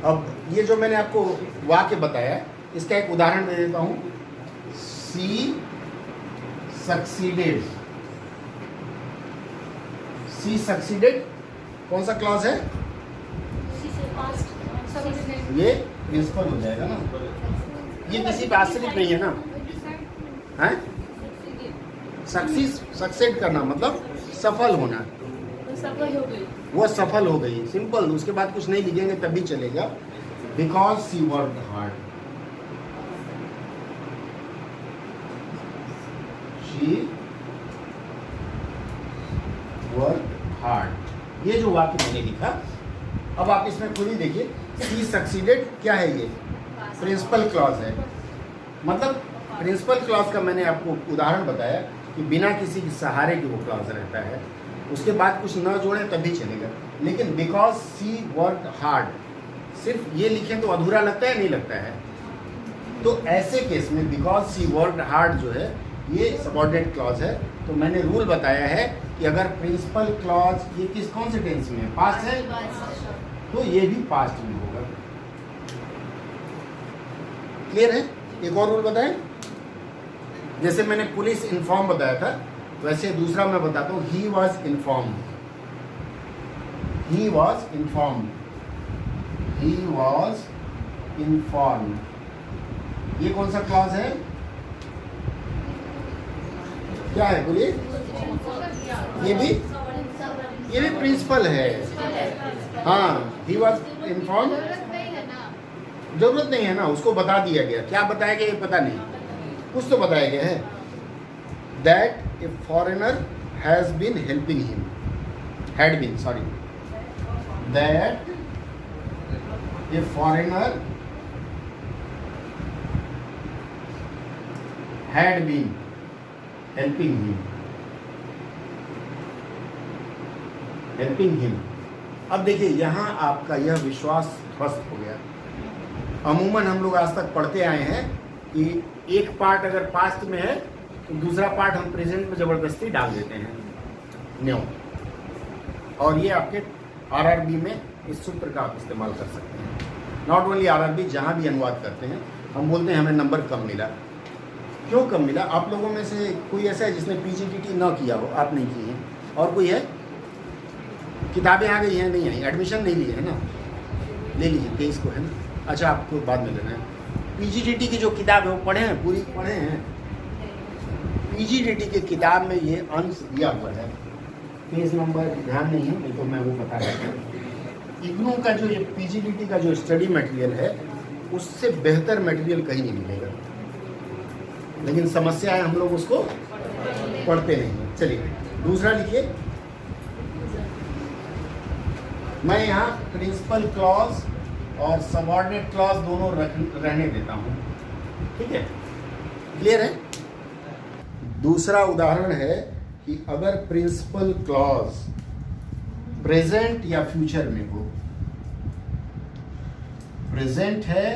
अब ये जो मैंने आपको वाक्य बताया, इसका एक उदाहरण दे देता हूँ। सी सक्सीडेड। सी सक्सीडेड कौन सा क्लॉज है? ये प्रिंसिपल हो जाएगा ना, ये किसी पे आश्रित नहीं है ना, है? सक्सेड करना मतलब सफल होना, सफल हो गई, वो सफल हो गई, सिंपल। उसके बाद कुछ नहीं लिखेंगे तब भी चलेगा। Because she work hard, she work hard. ये जो वाक्य मैंने लिखा, अब आप इसमें खुद ही देखिए। सी सक्सीडेड क्या है? ये प्रिंसिपल क्लॉज है। मतलब प्रिंसिपल क्लॉज का मैंने आपको उदाहरण बताया कि बिना किसी के सहारे के वो क्लॉज रहता है, उसके बाद कुछ न जोड़ें तभी चलेगा। लेकिन बिकॉज सी वर्क हार्ड, सिर्फ ये लिखें तो अधूरा लगता है, नहीं लगता है? तो ऐसे केस में बिकॉज सी वर्क हार्ड जो है ये सबऑर्डिनेट क्लॉज है। तो मैंने रूल बताया है कि अगर प्रिंसिपल क्लॉज ये कौन से टेंस में है? पास्ट है, तो ये भी पास्ट में होगा। क्लियर है? एक और रूल बताएं। जैसे मैंने पुलिस इन्फॉर्म बताया था, वैसे दूसरा मैं बताता हूँ। He was inform, he was inform, he was inform. ये कौन सा क्लॉज है? क्या है बोलिए? ये भी प्रिंसिपल है। हाँ, ही वॉज इन्फॉर्म, जरूरत नहीं है ना, उसको बता दिया गया। क्या बताया गया ये पता नहीं, कुछ तो बताया गया है। That a foreigner has been helping him, had been, sorry, that a foreigner had been helping him, helping him. अब देखिए यहाँ आपका यह विश्वास ध्वस्त हो गया। अमूमन हम लोग आज तक पढ़ते आए हैं कि एक पार्ट अगर पास्ट में है तो दूसरा पार्ट हम प्रेजेंट में जबरदस्ती डाल देते हैं, न्यू। और ये आपके आरआरबी में इस सूत्र का आप इस्तेमाल कर सकते हैं। नॉट ओनली आरआरबी, जहाँ भी अनुवाद करते हैं हम बोलते हैं हमें नंबर कम मिला। क्यों कम मिला? आप लोगों में से कोई ऐसा है जिसने पीजीटीटी ना किया हो? आप नहीं किए हैं। और कोई है? किताबें आ गई हैं? नहीं आई, एडमिशन नहीं लिए है ना? ले लीजिए, 23 को है ना? अच्छा, आपको बाद में लेना है। पीजीटीटी की जो किताब है वो पढ़े हैं? पूरी पढ़े हैं? पीजीटीटी की किताब में ये अंश दिया हुआ है, पेज नंबर ध्यान नहीं है, नहीं तो मैं वो बता देता हूँ। इग्नू का जो ये पीजीटीटी का जो स्टडी मटेरियल है, उससे बेहतर मटेरियल कहीं नहीं मिलेगा। लेकिन समस्या है हम लोग उसको पढ़ते नहीं हैं। चलिए दूसरा लिखिए। मैं यहाँ प्रिंसिपल क्लॉज और सबऑर्डिनेट क्लॉज दोनों रहने देता हूँ, ठीक है? क्लियर है? दूसरा उदाहरण है कि अगर प्रिंसिपल क्लॉज प्रेजेंट या फ्यूचर में हो, प्रेजेंट है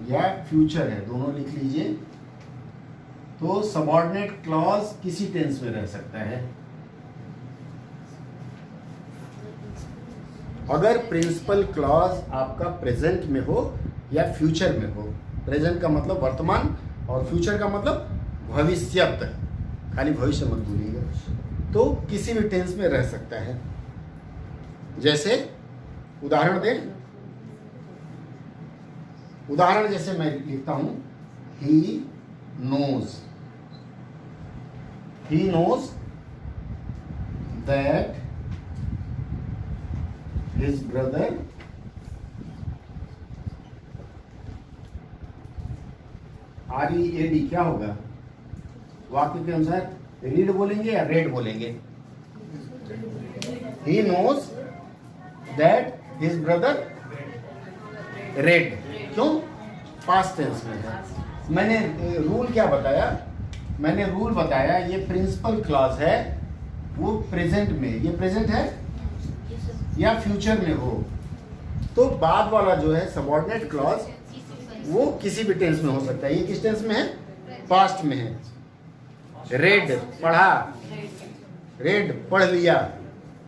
या फ्यूचर है, दोनों लिख लीजिए, तो सबऑर्डिनेट क्लॉज किसी टेंस में रह सकता है। अगर प्रिंसिपल क्लॉज आपका प्रेजेंट में हो या फ्यूचर में हो। प्रेजेंट का मतलब वर्तमान और फ्यूचर का मतलब भविष्यत, खाली भविष्य मत भूलिएगा। तो किसी भी टेंस में रह सकता है। जैसे उदाहरण दें, उदाहरण जैसे मैं लिखता हूं, he knows, he knows that his brother READ क्या होगा वाक्य के अनुसार? रीड बोलेंगे या रेड बोलेंगे? he knows that his brother read। क्यों? पास्ट टेंस में है। मैंने रूल क्या बताया? मैंने रूल बताया ये प्रिंसिपल क्लॉज है, वो प्रेजेंट में, ये प्रेजेंट है या फ्यूचर में हो, तो बाद वाला जो है सबऑर्डिनेट क्लॉज वो किसी भी टेंस में हो सकता है। ये किस टेंस में है? पास्ट में है। रेड पढ़ा, रेड पढ़ लिया,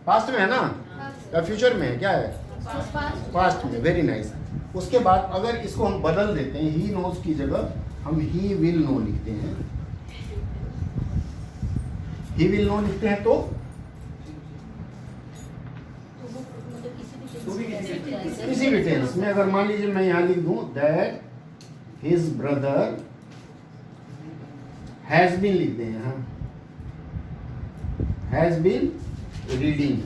पास्ट में है ना? या फ्यूचर में है? क्या है? पास्ट में। Very nice. उसके बाद अगर इसको हम बदल देते हैं, ही नोज की जगह हम ही विल नो लिखते हैं, ही विल नो लिखते हैं तो किसी भी टेंस में अगर मान लीजिए मैं यहां लिख दूं that his brother has been लिख दें, यहां हैज बीन रीडिंग,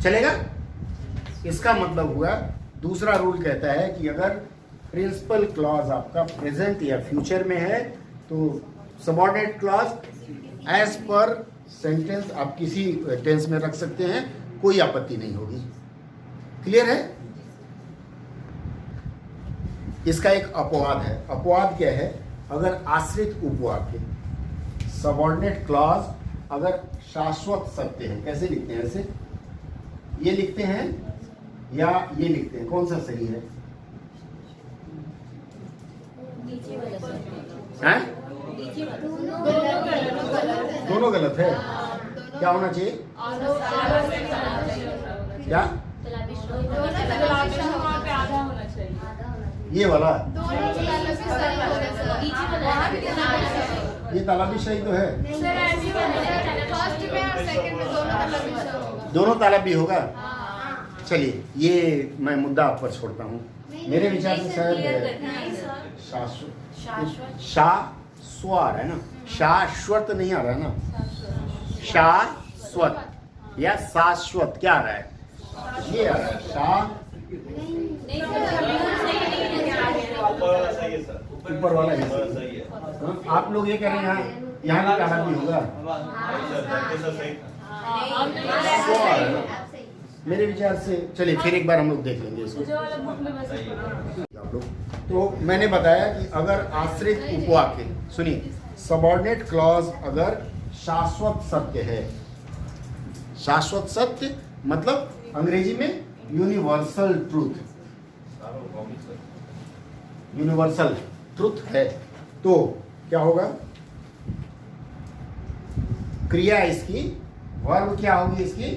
चलेगा? इसका मतलब हुआ, दूसरा रूल कहता है कि अगर प्रिंसिपल क्लॉज आपका प्रेजेंट या फ्यूचर में है तो subordinate clause as per sentence आप किसी टेंस में रख सकते हैं, कोई आपत्ति नहीं होगी। क्लियर है? इसका एक अपवाद है। अपवाद क्या है? अगर आश्रित उपवाक्य सबऑर्डिनेट क्लॉज अगर शाश्वत सत्य है, कैसे लिखते हैं? ऐसे ये लिखते हैं या ये लिखते हैं, कौन सा सही है? हैं? दोनों गलत है। क्या होना चाहिए? क्या? आधा होना चाहिए। ये वाला, ये तालाबी शाही तो है, दोनों तालाबी होगा। चलिए ये मैं मुद्दा आप पर छोड़ता हूँ। मेरे विचार से शायद शाश्वत आ रहा है ना, शाश्वत नहीं आ रहा है ना, शाश्वत या शाश्वत क्या आ रहा है? ये आ रहा है ऊपर वाला है। हाँ, आप लोग ये कह रहे हैं यहाँ भी काला भी होगा, स्व आ रहा है ना मेरे विचार से। चलिए फिर एक बार हम लोग देख लेंगे इसको आप लोग। तो मैंने बताया कि अगर आश्रित उपवाक्य, सुनिए, सबऑर्डिनेट क्लॉज अगर शाश्वत सत्य है, शाश्वत सत्य मतलब अंग्रेजी में यूनिवर्सल ट्रूथ, यूनिवर्सल ट्रूथ है, तो क्या होगा? क्रिया इसकी, वर्ब क्या होगी इसकी?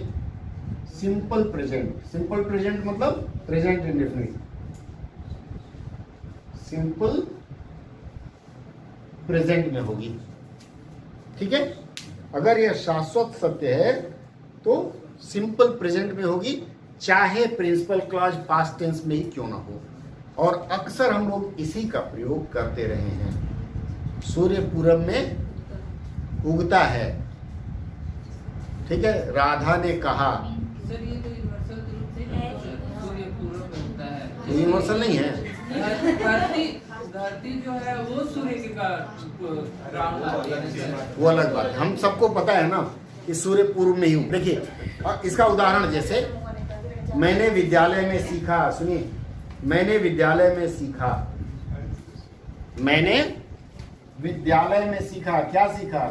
Simple present. सिंपल प्रेजेंट मतलब प्रेजेंट इंडेफिनिट, सिंपल प्रेजेंट में होगी। ठीक है? अगर यह शाश्वत सत्य है तो सिंपल प्रेजेंट में होगी, चाहे प्रिंसिपल क्लॉज पास्ट टेंस में ही क्यों ना हो। और अक्सर हम लोग इसी का प्रयोग करते रहे हैं। सूर्य पूरब में उगता है, ठीक है, राधा ने कहा। सर ये तो यूनिवर्सल ट्रूथ है, सूर्य पूरब में होता है। यूनिवर्सल नहीं है। धरती जो है वो सूर्य के वो अलग बात है, हम सबको पता है ना कि सूर्य पूर्व में ही हूं। देखिए इसका उदाहरण, जैसे मैंने विद्यालय में सीखा, सुनिए, मैंने विद्यालय में सीखा, मैंने विद्यालय में सीखा, क्या सीखा?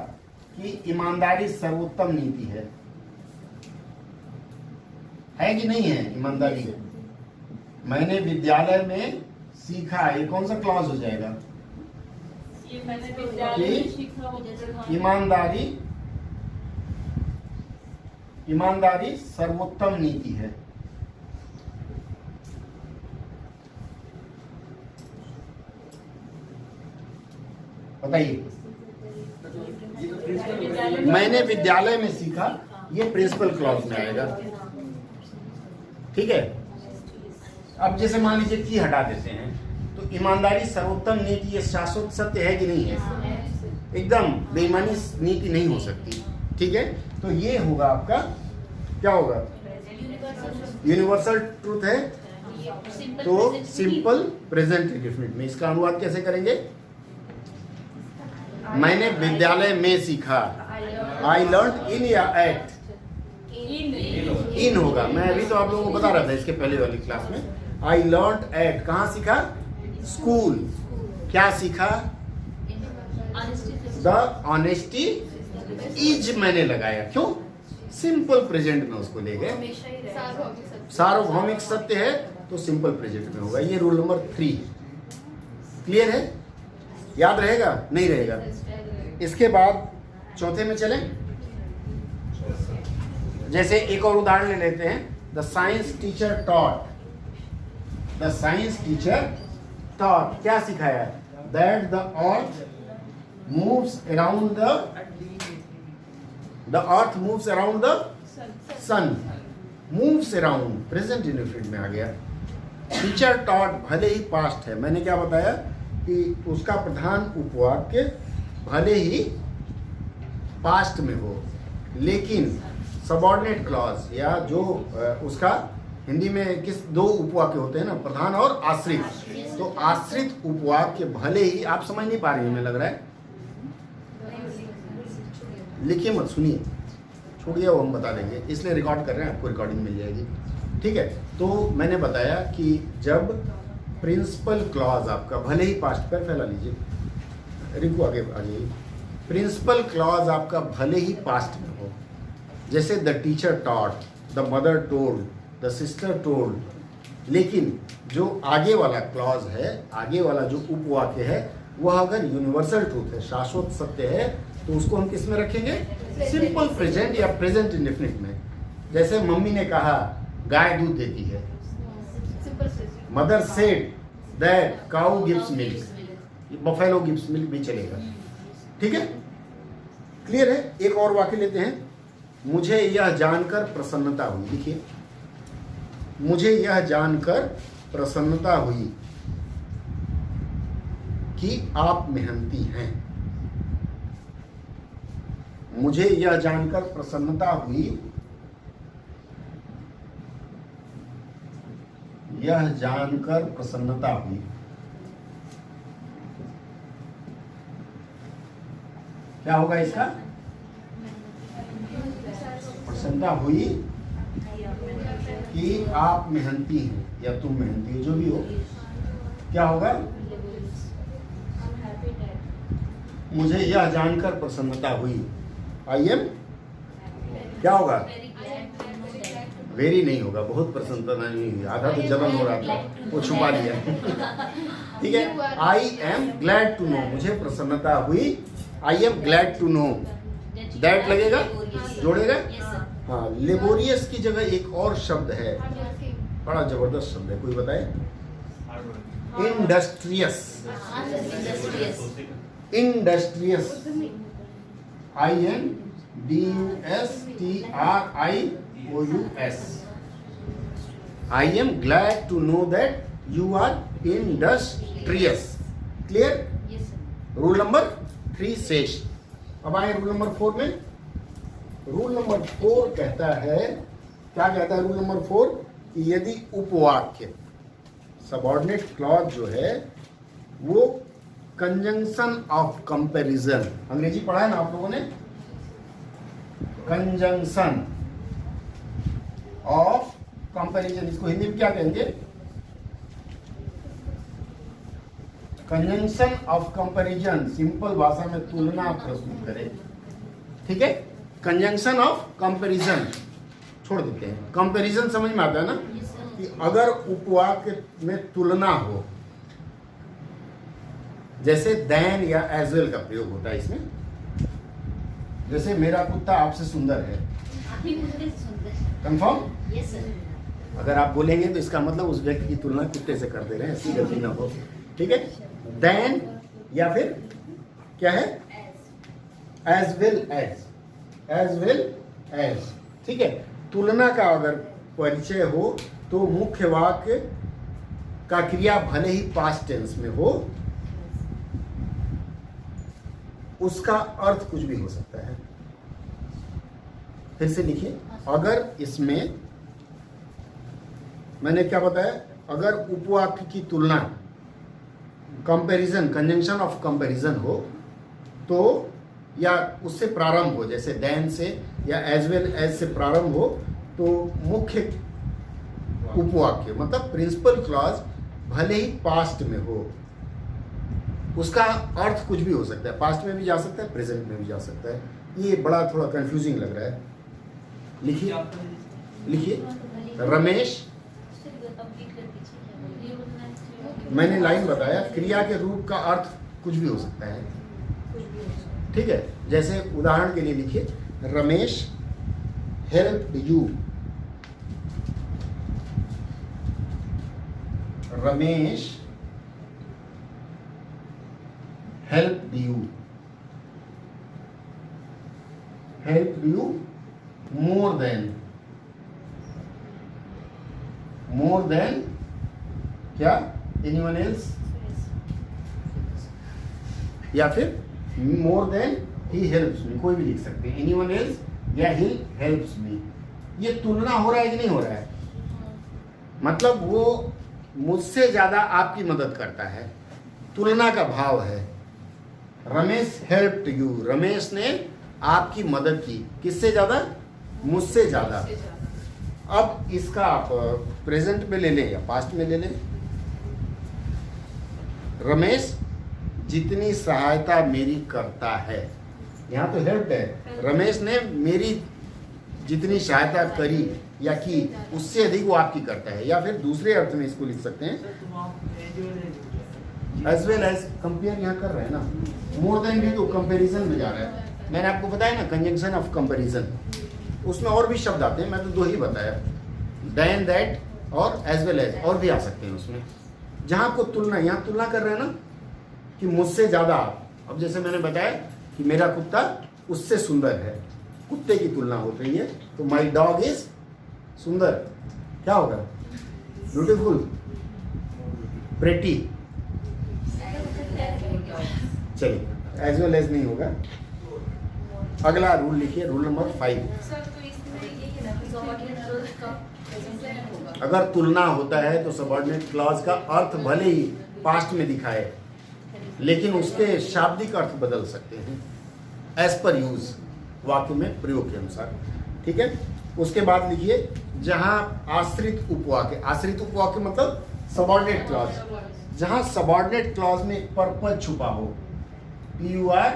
कि ईमानदारी सर्वोत्तम नीति है कि नहीं है? ईमानदारी है। मैंने विद्यालय में सीखा, ये कौन सा क्लॉज हो जाएगा? ये मैंने विद्यालय में सीखा हो जैसे ईमानदारी, ईमानदारी सर्वोत्तम नीति है। बताइए, मैंने विद्यालय में सीखा, ये प्रिंसिपल क्लॉज में आएगा। ठीक है? अब जैसे मान लीजिए की हटा देते हैं तो ईमानदारी सर्वोत्तम नीति, ये शाश्वत सत्य है कि नहीं है? एकदम बेईमानी नीति नहीं हो सकती। ठीक है? तो ये होगा आपका, क्या होगा? यूनिवर्सल ट्रूथ है, तो सिंपल प्रेजेंट इंडेफिनिट में इसका अनुवाद कैसे करेंगे? मैंने विद्यालय में सीखा, आई लर्न इन या एट? इन होगा। मैं अभी तो आप लोगों को बता रहा था इसके पहले वाली क्लास में, आई लर्न एट, कहाँ सीखा? स्कूल। क्या सीखा? द ऑनेस्टी इज मैंने लगाया, क्यों? सिंपल प्रेजेंट में उसको ले गए। सार्वभौमिक सत्य है तो सिंपल प्रेजेंट में होगा। ये रूल नंबर 3। क्लियर है? याद रहेगा? नहीं रहेगा? इसके बाद चौथे में चलें। जैसे एक और उदाहरण ले लेते हैं, the science teacher taught, the science teacher taught क्या सिखाया? That the earth moves around the earth moves around the sun, moves around, present indefinite में आ गया। टीचर टॉट भले ही पास्ट है, मैंने क्या बताया कि उसका प्रधान उपवाक्य भले ही पास्ट में हो, लेकिन सबऑर्डिनेट क्लॉज या जो उसका हिंदी में किस दो उपवाक्य होते हैं ना, प्रधान और आश्रित, तो आश्रित उपवाक्य भले ही, आप समझ नहीं पा रही हैं, हमें लग रहा है, लिखिए मत, सुनिए, छोड़िए वो हम बता देंगे, इसलिए रिकॉर्ड कर रहे हैं, आपको रिकॉर्डिंग मिल जाएगी, ठीक है। तो मैंने बताया कि जब प्रिंसिपल क्लॉज आपका भले ही पास्ट पर फैला लीजिए, रिंकू आगे आगे, प्रिंसिपल क्लॉज आपका भले ही पास्ट में हो, जैसे the teacher taught, the mother told, the sister told, लेकिन जो आगे वाला क्लॉज है, आगे वाला जो उपवाक्य है, वह अगर यूनिवर्सल ट्रूथ है, शाश्वत सत्य है, तो उसको हम किस में रखेंगे? सिंपल प्रेजेंट या प्रेजेंट इंडेफिनिट में। जैसे मम्मी ने कहा गाय दूध देती है, mother said that cow gives milk, buffalo gives milk भी चलेगा, ठीक है, क्लियर है। एक और वाक्य लेते हैं, मुझे यह जानकर प्रसन्नता हुई, लिखिए, मुझे यह जानकर प्रसन्नता हुई कि आप मेहनती हैं, मुझे यह जानकर प्रसन्नता हुई, यह जानकर प्रसन्नता हुई, क्या होगा इसका? प्रसन्नता हुई कि आप मेहनती हैं या तुम मेहनती हो, जो भी हो, क्या होगा? मुझे यह जानकर प्रसन्नता हुई, आई एम, क्या होगा? वेरी नहीं होगा, बहुत प्रसन्नता नहीं हुई, आधा तो जलन हो रहा था, वो छुपा लिया, ठीक है। I am glad to know, मुझे प्रसन्नता हुई, I am glad to know, that लगेगा, जोड़ेगा, हाँ। लेबोरियस की जगह एक और शब्द है, बड़ा जबरदस्त शब्द है, कोई बताए? Industrious, industrious, INDUSTRIOUS, I am glad to know that you are industrious, clear? Rule number 3 शेष। अब आए रूल नंबर 4 में। रूल नंबर 4 कहता है, क्या कहता है रूल नंबर 4? कि यदि उपवाक्य, सबऑर्डिनेट क्लॉज जो है, वो कंजंक्शन ऑफ कंपैरिजन, अंग्रेजी पढ़ा है ना आप लोगों ने, कंजंक्शन ऑफ कंपैरिजन, इसको हिंदी में क्या कहेंगे? कंजंक्शन ऑफ कंपैरिजन, सिंपल भाषा में तुलना प्रस्तुत करें, ठीक है। कंजंक्शन ऑफ कंपैरिजन छोड़ देते हैं, कंपैरिजन समझ में आता है ना, कि अगर उपवाक्य में तुलना हो, जैसे देन या एज वेल का प्रयोग होता है इसमें, जैसे मेरा कुत्ता आपसे सुंदर है, कंफर्म? अगर आप बोलेंगे तो इसका मतलब उस व्यक्ति की तुलना कुत्ते से कर दे रहे हैं, ऐसी गलती ना हो, ठीक है। देन या फिर क्या है? As well as, as well as, ठीक है। तुलना का अगर परिचय हो तो मुख्य वाक्य का क्रिया भले ही पास्ट टेंस में हो, उसका अर्थ कुछ भी हो सकता है। फिर से लिखिए, अगर इसमें मैंने क्या बताया, अगर उपवाक्य की तुलना, कंपैरिजन, कंजंक्शन ऑफ कंपैरिजन हो, तो या उससे प्रारंभ हो, जैसे देन से या एज वेल एज से प्रारंभ हो, तो मुख्य उपवाक्य मतलब प्रिंसिपल क्लॉज भले ही पास्ट में हो, उसका अर्थ कुछ भी हो सकता है, पास्ट में भी जा सकता है, प्रेजेंट में भी जा सकता है। ये बड़ा थोड़ा कंफ्यूजिंग लग रहा है। लिखिए, लिखिए, रमेश, मैंने लाइन बताया, क्रिया के रूप का अर्थ कुछ भी हो सकता है, ठीक है। जैसे उदाहरण के लिए लिखिए, Ramesh help you Ramesh help you more than क्या एनीवन एल्स, या फिर more then he helps me, कोई भी लिख सकते हैं, एनीवन एल्स या ही हेल्प्स मी। ये तुलना हो रहा है कि नहीं हो रहा है? मतलब वो मुझसे ज्यादा आपकी मदद करता है, तुलना का भाव है। रमेश हेल्प्ड यू, रमेश ने आपकी मदद की, किससे ज्यादा? मुझसे ज्यादा। अब इसका आप प्रेजेंट में ले लें या पास्ट में ले लें। रमेश जितनी सहायता मेरी करता है, यहाँ तो हेल्प है, रमेश ने मेरी जितनी सहायता करी या की उससे अधिक वो आपकी करता है। या फिर दूसरे अर्थ में इसको लिख सकते हैं एज वेल एज, कंपेयर यहाँ कर रहे हैं ना, मोर देन भी तो कंपैरिजन में जा रहा है। मैंने आपको बताया ना कंजंक्शन ऑफ कंपैरिजन, उसमें और भी शब्द आते हैं, मैं तो 2 ही बताया, देन दैट और एज वेल एज, और भी आ सकते हैं उसमें। जहाँ आपको तुलना, यहाँ तुलना कर रहे हैं ना कि मुझसे ज्यादा आप। अब जैसे मैंने बताया कि मेरा कुत्ता उससे सुंदर है, कुत्ते की तुलना हो रही है, तो माई डॉग इज सुंदर, क्या होगा? Beautiful, pretty. चलिए, एज वेल एज नहीं होगा। अगला रूल लिखिए, रूल नंबर 5। सर तो इसमें ये है ना कि सबऑर्डिनेट क्लॉज का प्रेजेंट नहीं होगा। अगर तुलना होता है तो सबऑर्डिनेट क्लॉज का अर्थ भले ही पास्ट में दिखाए, लेकिन उसके शाब्दिक अर्थ बदल सकते हैं एज पर यूज, वाक्य में प्रयोग के अनुसार। ठीक है, उसके बाद लिखिए जहां आश्रित उपवाक्य, आश्रित उपवाक्य मतलब सबऑर्डिनेट क्लॉज, जहां सबऑर्डिनेट क्लॉज में एक पर्पज छुपा हो, PUR,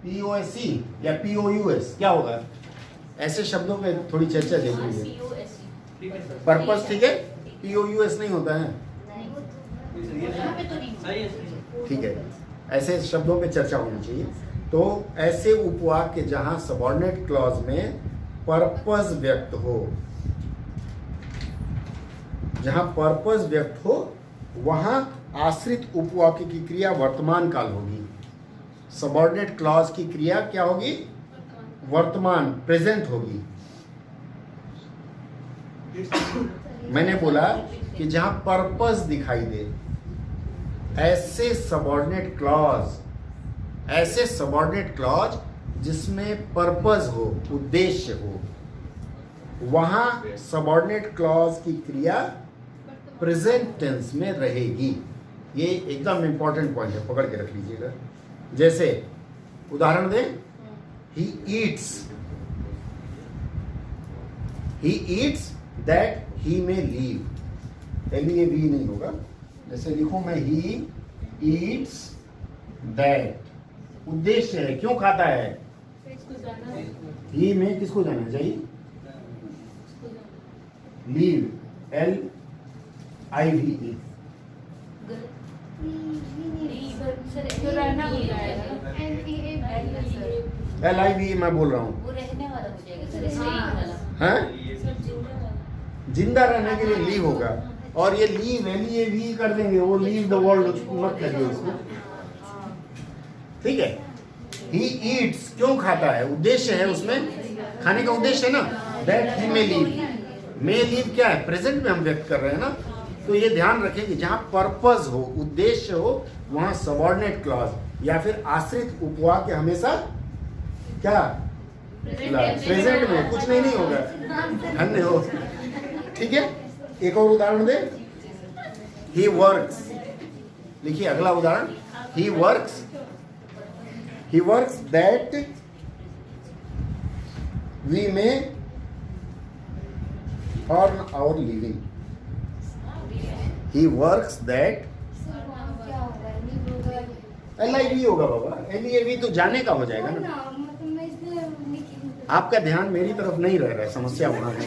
POSC या POUS, क्या होगा? ऐसे शब्दों पे थोड़ी चर्चा जरूरी है। पर्पज, ठीक है, POUS नहीं होता है, ठीक है, ऐसे शब्दों पे चर्चा होनी चाहिए। तो ऐसे उपवाक्य जहां सबऑर्डिनेट क्लॉज में पर्पज व्यक्त हो, जहां पर्पज व्यक्त हो वहां आश्रित उपवाक्य की क्रिया वर्तमान काल होगी। सबऑर्डिनेट क्लॉज की क्रिया क्या होगी? वर्तमान, प्रेजेंट होगी। मैंने बोला कि जहां पर्पज दिखाई दे, ऐसे सबऑर्डिनेट क्लॉज जिसमें पर्पज हो, उद्देश्य हो, वहां सबऑर्डिनेट क्लॉज की क्रिया प्रेजेंट टेंस में रहेगी। ये एकदम इंपॉर्टेंट पॉइंट है, पकड़ के रख लीजिएगा। जैसे उदाहरण दें, he eats that he may leave, LEAV नहीं होगा। जैसे लिखूं मैं, ही ईट्स दैट, उद्देश्य है, क्यों खाता है? ही में किसको जाना चाहिए? लीव, LIVE, LIVE मैं बोल रहा हूँ, वो रहने वाला हो जाएगा सर, स्टेइंग वाला। हैं? जिंदा रहने के लिए लीव होगा, और ये लीव LEAV कर देंगे, वो लीव द वर्ल्ड मत करिए उसको, ठीक है। ही ईट्स, क्यों खाता है? उद्देश्य है उसमें, खाने का उद्देश्य है ना, दैट ही मे लीव क्या है? प्रेजेंट में हम व्यक्त कर रहे हैं ना। तो ये ध्यान रखें कि जहां पर्पज हो, उद्देश्य हो, वहां सबऑर्डिनेट क्लॉज या फिर आश्रित उपवाक्य हमेशा क्या? प्रेजेंट में, कुछ नहीं होगा, धन्य हो, ठीक है। एक और उदाहरण दे, ही वर्क्स, लिखिए अगला उदाहरण, he works that we may earn our living, he works that, LIV होगा बाबा, LEAV तो जाने का हो जाएगा ना। आपका ध्यान मेरी तरफ नहीं रह रहा है, समस्या वहां है।